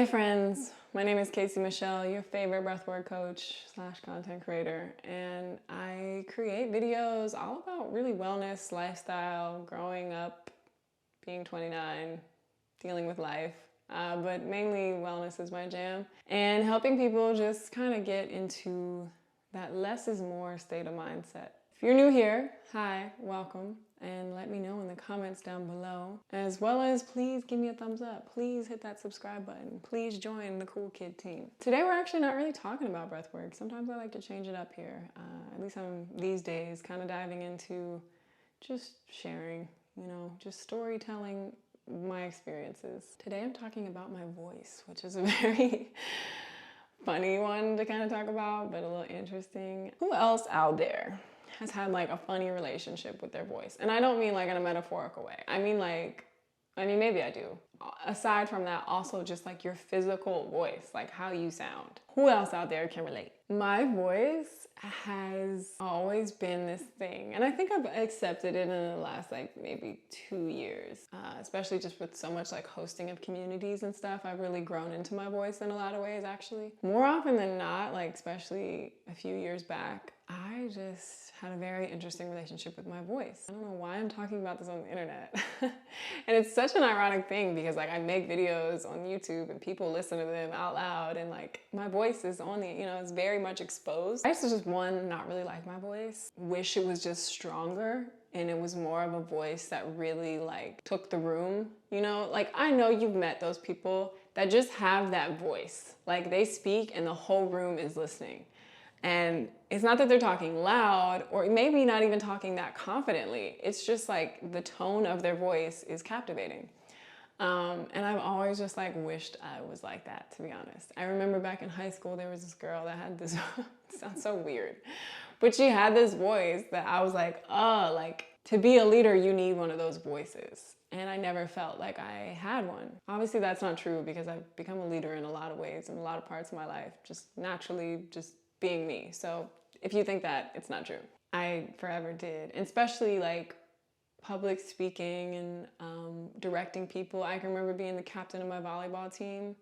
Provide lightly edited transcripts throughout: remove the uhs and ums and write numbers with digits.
friends, my name is Casey Michelle, your favorite breathwork coach / content creator, and I create videos all about really wellness, lifestyle, growing up, being 29, dealing with life, but mainly wellness is my jam, and helping people just kind of get into that less is more state of mindset. If you're new here, hi, welcome, and let me know in the comments down below, as well as please give me a thumbs up. Please hit that subscribe button. Please join the cool kid team. Today we're actually not really talking about breathwork. Sometimes I like to change it up here. At least I'm these days kind of diving into just sharing, just storytelling my experiences. Today I'm talking about my voice, which is a very funny one to kind of talk about, but a little interesting. Who else out there has had like a funny relationship with their voice? And I don't mean like in a metaphorical way. I mean maybe I do. Aside from that, also just like your physical voice, like how you sound. Who else out there can relate? My voice has always been this thing, and I think I've accepted it in the last like maybe 2 years, especially just with so much like hosting of communities and stuff. I've really grown into my voice in a lot of ways, actually. More often than not, like especially a few years back, I just had a very interesting relationship with my voice. I don't know why I'm talking about this on the internet. And it's such an ironic thing because like I make videos on YouTube and people listen to them out loud, and like my voice is on the, it's very much exposed. I used to just not really like my voice. Wish it was just stronger and it was more of a voice that really like took the room, Like I know you've met those people that just have that voice. Like they speak and the whole room is listening. And it's not that they're talking loud or maybe not even talking that confidently. It's just like the tone of their voice is captivating. And I've always just like wished I was like that, to be honest. I remember back in high school, there was this girl that had this, it sounds so weird, but she had this voice that I was like, oh, like to be a leader, you need one of those voices. And I never felt like I had one. Obviously that's not true because I've become a leader in a lot of ways, in a lot of parts of my life, just naturally just being me. So if you think that, it's not true. I forever did, and especially like public speaking and directing people. I can remember being the captain of my volleyball team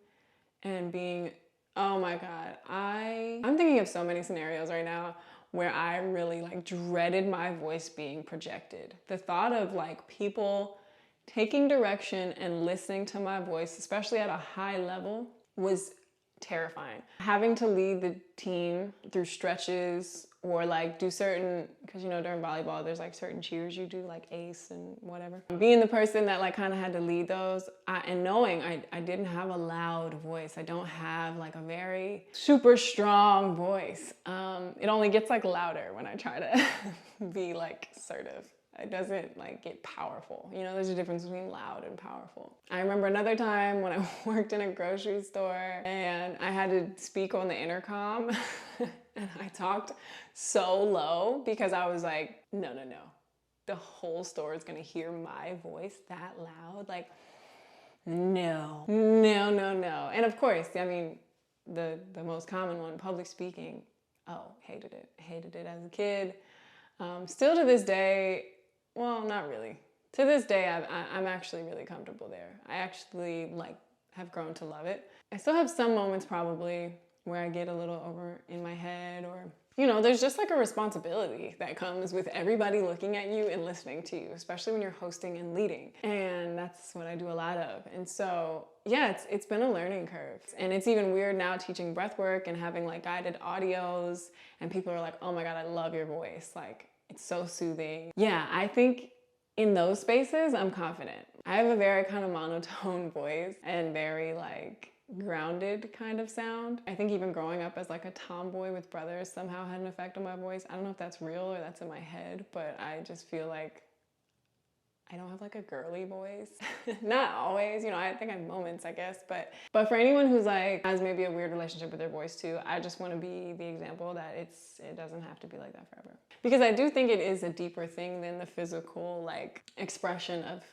and being, oh my God, I'm thinking of so many scenarios right now where I really like dreaded my voice being projected. The thought of like people taking direction and listening to my voice, especially at a high level, was terrifying. Having to lead the team through stretches or like do certain, because during volleyball there's like certain cheers you do, like ace and whatever. Being the person that like kind of had to lead those, and knowing I didn't have a loud voice. I don't have like a very super strong voice. It only gets like louder when I try to be like assertive. It doesn't like get powerful. There's a difference between loud and powerful. I remember another time when I worked in a grocery store and I had to speak on the intercom and I talked so low because I was like, no. The whole store is gonna hear my voice that loud. Like, no. And of course, I mean, the most common one, public speaking. Oh, hated it as a kid. Still to this day, well, not really. To this day, I'm actually really comfortable there. I actually have grown to love it. I still have some moments probably where I get a little over in my head, or, there's just like a responsibility that comes with everybody looking at you and listening to you, especially when you're hosting and leading. And that's what I do a lot of. And so, yeah, it's been a learning curve. And it's even weird now teaching breathwork and having like guided audios, and people are like, oh my God, I love your voice. Like, it's so soothing. Yeah, I think in those spaces, I'm confident. I have a very kind of monotone voice and very like grounded kind of sound. I think even growing up as like a tomboy with brothers somehow had an effect on my voice. I don't know if that's real or that's in my head, but I just feel like I don't have like a girly voice. Not always, I think I have moments, I guess, but for anyone who's like has maybe a weird relationship with their voice too, I just want to be the example that it doesn't have to be like that forever. Because I do think it is a deeper thing than the physical like expression of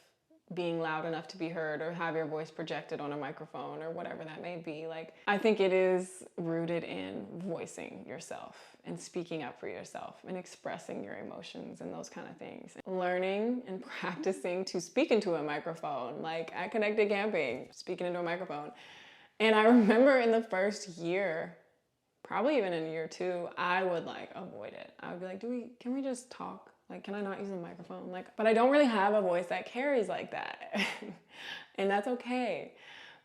being loud enough to be heard or have your voice projected on a microphone or whatever that may be. Like, I think it is rooted in voicing yourself and speaking up for yourself and expressing your emotions and those kind of things. Learning and practicing to speak into a microphone, like at Connected Camping, speaking into a microphone. And I remember in the first year, probably even in year 2, I would like avoid it. I would be like, can we just talk? Like, can I not use a microphone? Like, but I don't really have a voice that carries like that. And that's okay.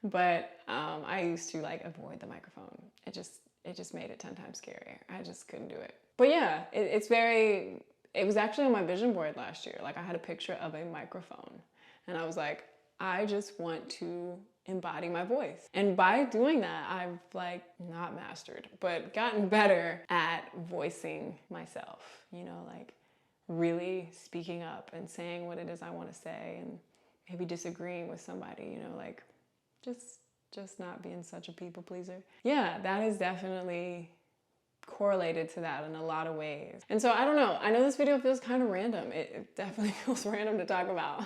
But I used to like avoid the microphone. It just made it 10 times scarier. I just couldn't do it. But yeah, it was actually on my vision board last year. Like I had a picture of a microphone and I was like, I just want to embody my voice. And by doing that, I've like not mastered, but gotten better at voicing myself, you know, like really speaking up and saying what it is I want to say and maybe disagreeing with somebody, you know, like just not being such a people pleaser. Yeah, that is definitely correlated to that in a lot of ways. And so I don't know, I know this video feels kind of random. It definitely feels random to talk about,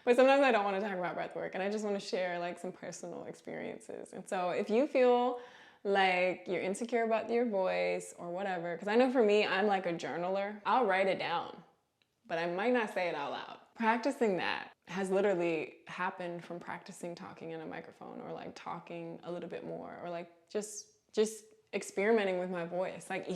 but sometimes I don't want to talk about breath work and I just want to share like some personal experiences. And so if you feel like you're insecure about your voice or whatever, because I know for me, I'm like a journaler. I'll write it down, but I might not say it out loud. Practicing that has literally happened from practicing talking in a microphone or like talking a little bit more or like just experimenting with my voice. Like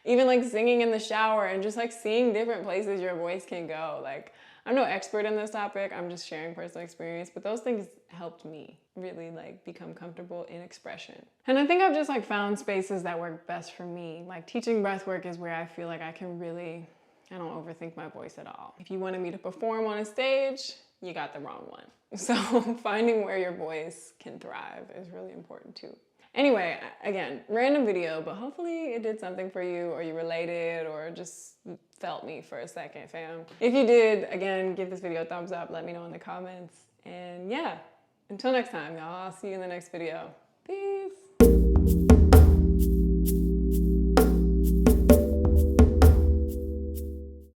even like singing in the shower and just like seeing different places your voice can go. Like I'm no expert in this topic, I'm just sharing personal experience, but those things helped me really like become comfortable in expression. And I think I've just like found spaces that work best for me. Like teaching breath work is where I feel like I can really, I don't overthink my voice at all. If you wanted me to perform on a stage, you got the wrong one. So finding where your voice can thrive is really important too. Anyway, again, random video, but hopefully it did something for you or you related or just felt me for a second, fam. If you did, again, give this video a thumbs up, let me know in the comments. And yeah, until next time, y'all, I'll see you in the next video. Peace.